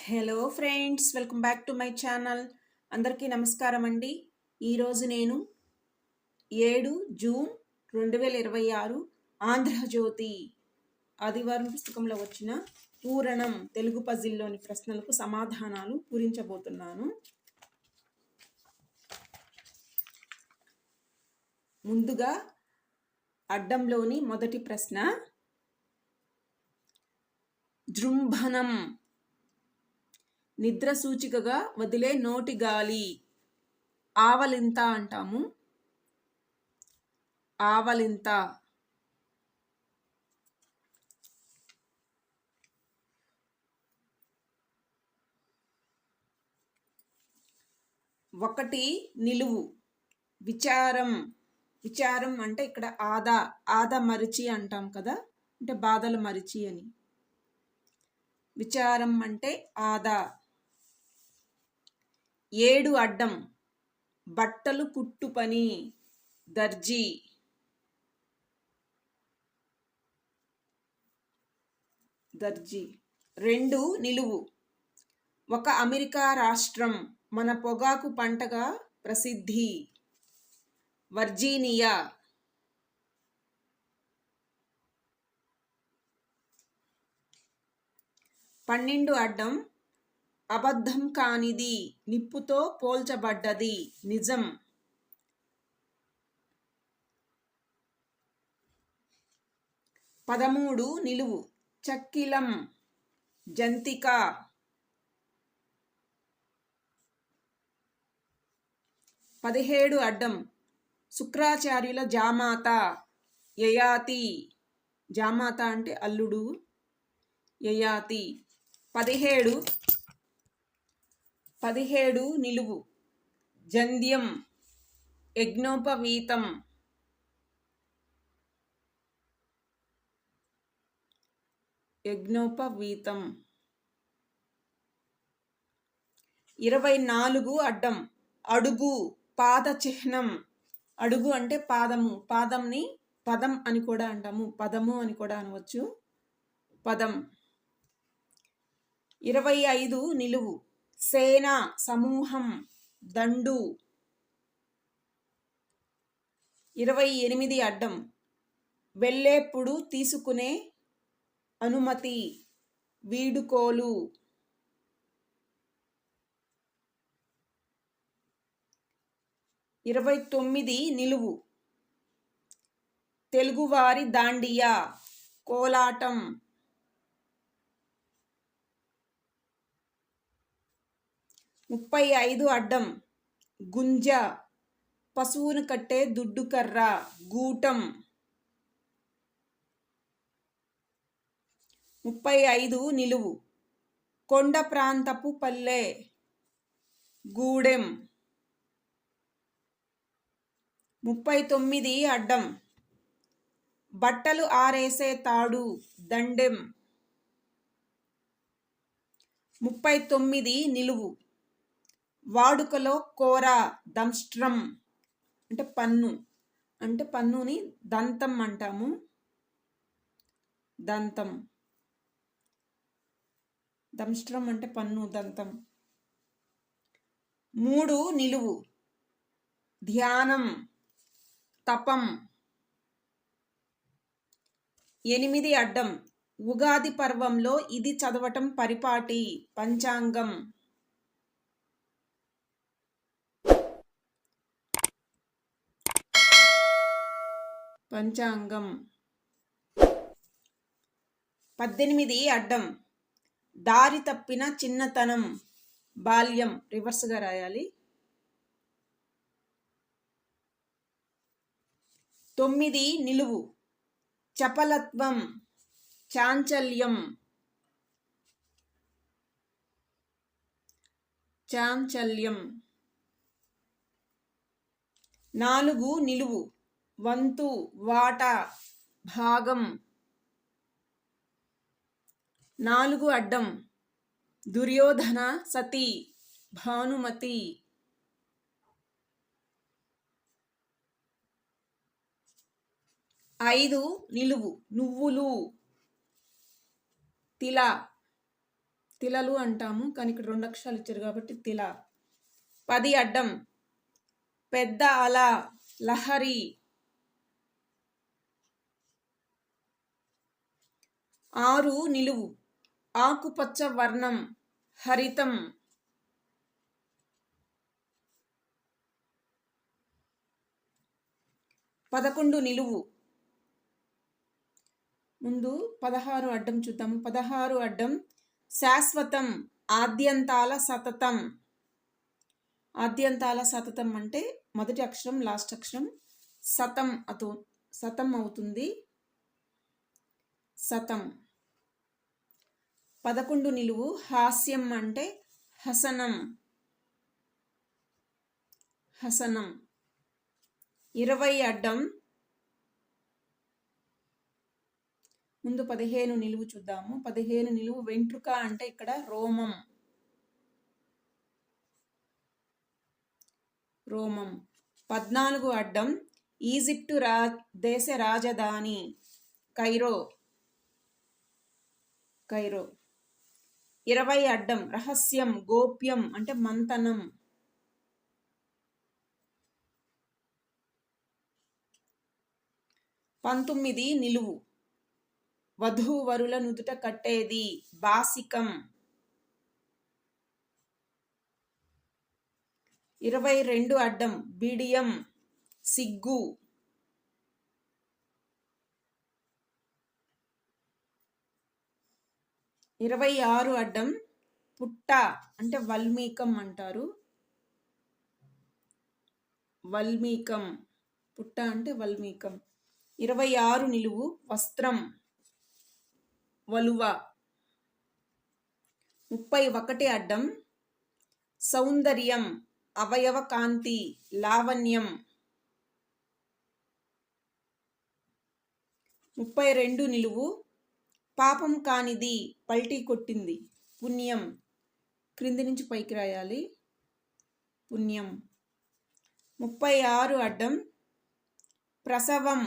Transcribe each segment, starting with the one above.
Hello friends, welcome back to my channel. అందరికీ నమస్కారం అండి. ఈరోజు నేను 7 జూన్ 2026 ఆంధ్రజ్యోతి ఆదివారం పుస్తకంలో వచ్చిన పూరణం తెలుగు పజిల్లోని ప్రశ్నలకు సమాధానాలు పూరించబోతున్నాను. ముందుగా అడ్డంలోని మొదటి ప్రశ్న, జృంభణం నిద్ర సూచికగా వదిలే నోటి గాలి ఆవలింత అంటాము. ఆవలింత. ఒకటి నిలువు. విచారం. విచారం అంటే ఇక్కడ ఆద మరిచి అంటాం కదా, అంటే బాధల మరిచి అని. విచారం అంటే ఆదా. 7 అడ్డం. బట్టలు కుట్టు పని దర్జీ. దర్జీ. 2 నిలువు. ఒక అమెరికా రాష్ట్రం మన పొగాకు పంటగా ప్రసిద్ధి వర్జీనియా. 12 అడ్డం. అబద్ధం కానిది నిప్పుతో పోల్చబడ్డది నిజం. 13 నిలువు. చక్కిలం జంతిక. 17 అడ్డం. శుక్రాచార్యుల జామాత యయాతి. జామాత అంటే అల్లుడు, యయాతి. 17 నిలువు. జంధ్యం యజ్ఞోపవీతం. 24 అడ్డం. అడుగు పాద చిహ్నం. అడుగు అంటే పాదము. పాదంని పదం అని కూడా అంటాము, పదము అని కూడా అనవచ్చు. పదం. 25 నిలువు. సేన సమూహం దండు. 28 అడ్డం. వెళ్ళేప్పుడు తీసుకునే అనుమతి వీడుకోలు. 29 నిలువు. తెలుగువారి దాండియా కోలాటం. 35 అడ్డం. గుంజ పశువును కట్టే దుడ్డుకర్ర గూటం. 35 నిలువు. కొండ ప్రాంతపు పల్లె గూడెం. 39 అడ్డం. బట్టలు ఆరేసే తాడు దండెం. 39 నిలువు. వాడుకలో కోర దంష్ట్రం అంటే పన్ను. అంటే పన్నుని దంతం అంటాము. దంతం. దంష్ట్రం అంటే పన్ను, దంతం. 3 నిలువు. ధ్యానం తపం. 8 అడ్డం. ఉగాది పర్వంలో ఇది చదవటం పరిపాటి పంచాంగం. పంచాంగం. 18 అడ్డం. దారి తప్పిన చిన్నతనం బాల్యం. రివర్స్గా రాయాలి. 9 నిలువు. చపలత్వం చాంచల్యం. చాంచల్యం. 4 నిలువు. వంతు వాటా భాగం. 4 అడ్డం. దుర్యోధన సతి భానుమతి. 5 నిలువు. నువ్వులు తిల. తిలలు అంటాము, కానీ ఇక్కడ 2 అక్షరాలు ఇచ్చారు కాబట్టి తిల. 10 అడ్డం పెద్ద అల, లహరి. 6 నిలువు ఆకుపచ్చ వర్ణం, హరితం. 11 నిలువు. ముందు 16 అడ్డం చూద్దాము. 16 అడ్డం శాశ్వతం, ఆద్యంతాల సతతం. ఆద్యంతాల సతతం అంటే మొదటి అక్షరం లాస్ట్ అక్షరం సతం అవుతుంది. సతం. 11 నిలువు హాస్యం అంటే హసనం. హసనం. 20 అడ్డం. ముందు 15 నిలువు చూద్దాము. 15 నిలువు వెంట్రుక అంటే ఇక్కడ రోమం. రోమం. 14 అడ్డం ఈజిప్టు దేశ రాజధాని కైరో. కైరో. 20 అడ్డం రహస్యం, గోప్యం అంటే మంతనం. 19 నిలువు వధూవరుల నుదుట కట్టేది, బాసికం. 22 అడ్డం బిడియం, సిగ్గు. 26 అడ్డం పుట్ట అంటే వల్మీకం అంటారు. వల్మీకం. పుట్ట అంటే వల్మీకం. 26 నిలువు వస్త్రం, వలువ. 31 అడ్డం సౌందర్యం, అవయవ కాంతి, లావణ్యం. 32 నిలువు పాపం కానిది, పల్టీ కొట్టింది, పుణ్యం. క్రింది నుంచి పైకి రాయాలి, పుణ్యం. 36 అడ్డం ప్రసవం,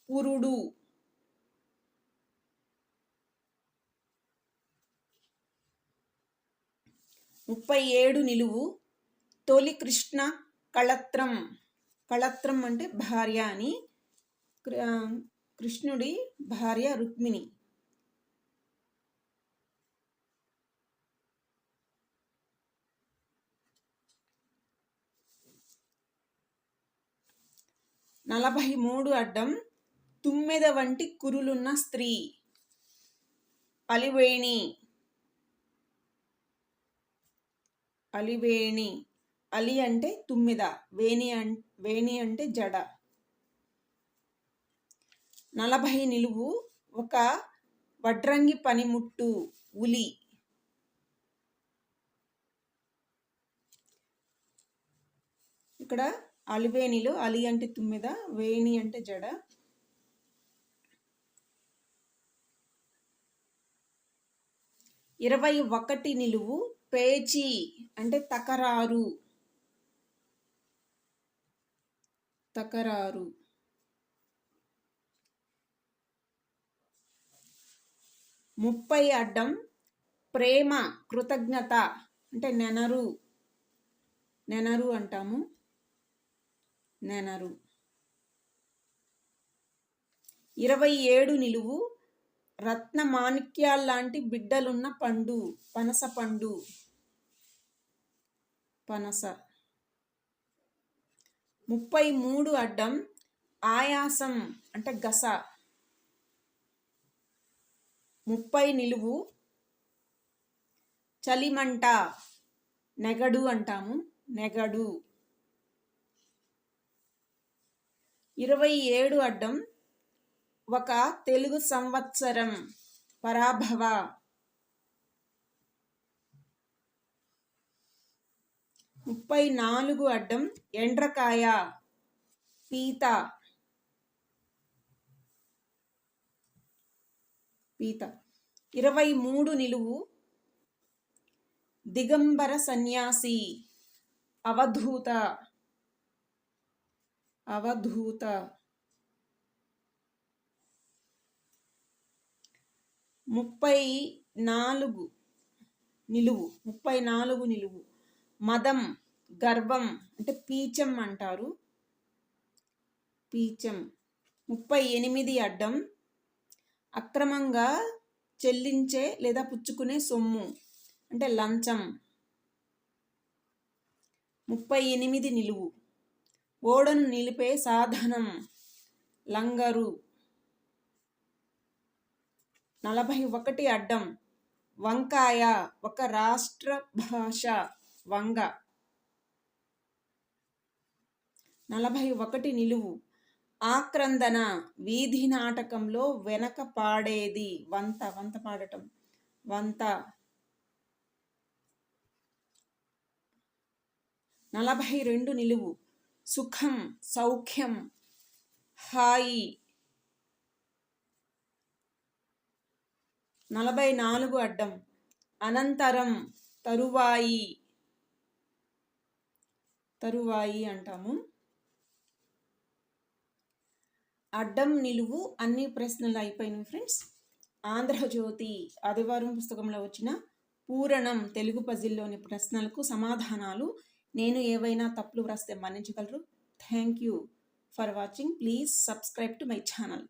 పురుడు. 37 నిలువు తొలి కృష్ణ కళత్రం. కళత్రం అంటే భార్య అని. కృష్ణుడి భార్య రుక్మిణి. 43 అడ్డం తుమ్మెద వంటి కురులున్న స్త్రీ, అలివేణి. అలివేణి. అలి అంటే తుమ్మెద, వేణి అంటే జడ. 40 నిలువు ఒక వడ్రంగి పనిముట్టు, ఉలి. ఇక్కడ అలివేణిలో అలి అంటే తుమ్మెద, వేణి అంటే జడ. 21 నిలువు పేచి అంటే తకరారు. తకరారు. 30 అడ్డం ప్రేమ, కృతజ్ఞత అంటే నెనరు. నెనరు అంటాము, నెనరు. 27 నిలువు రత్న మాణిక్యాల్లాంటి బిడ్డలున్న పండు, పనస పండు. పనస. 33 అడ్డం ఆయాసం అంటే గస. 30 నిలువు చలిమంట, నెగడు అంటాము, నెగడు. 27 అడ్డం ఒక తెలుగు సంవత్సరం, పరాభవ. 34 అడ్డం ఎండ్రకాయ, పీత. పీత. 23 నిలువు దిగంబర సన్యాసి, అవధూత. అవధూత. 34 నిలువు, 34 నిలువు. మదం, గర్వం అంటే పీచం అంటారు, పీచం. 38 అడ్డం, అక్రమంగా చెల్లించే లేదా పుచ్చుకునే సొమ్ము అంటే లంచం. 38 నిలువు. ఓడను నిలిపే సాధనం లంగరు. 41 అడ్డం, వంకాయ ఒక రాష్ట్ర భాష వంగ. 41 నిలువు. ఆక్రందన వీధి నాటకంలో వెనక పాడేది వంత, వంత పాడటం వంత. 42 నిలువు. సుఖం, సౌఖ్యం, హాయి. 44 అడ్డం, అనంతరం, తరువాయి, తరువాయి అంటాము. అడ్డం నిలువు అన్ని ప్రశ్నలు అయిపోయినాయి ఫ్రెండ్స్. ఆంధ్రజ్యోతి ఆదివారం పుస్తకంలో వచ్చిన పూరణం తెలుగు పజిల్లోని ప్రశ్నలకు సమాధానాలు. నేను ఏవైనా తప్పులు వ్రాస్తే మన్నించగలరు. Thank you for watching. Please subscribe to my channel.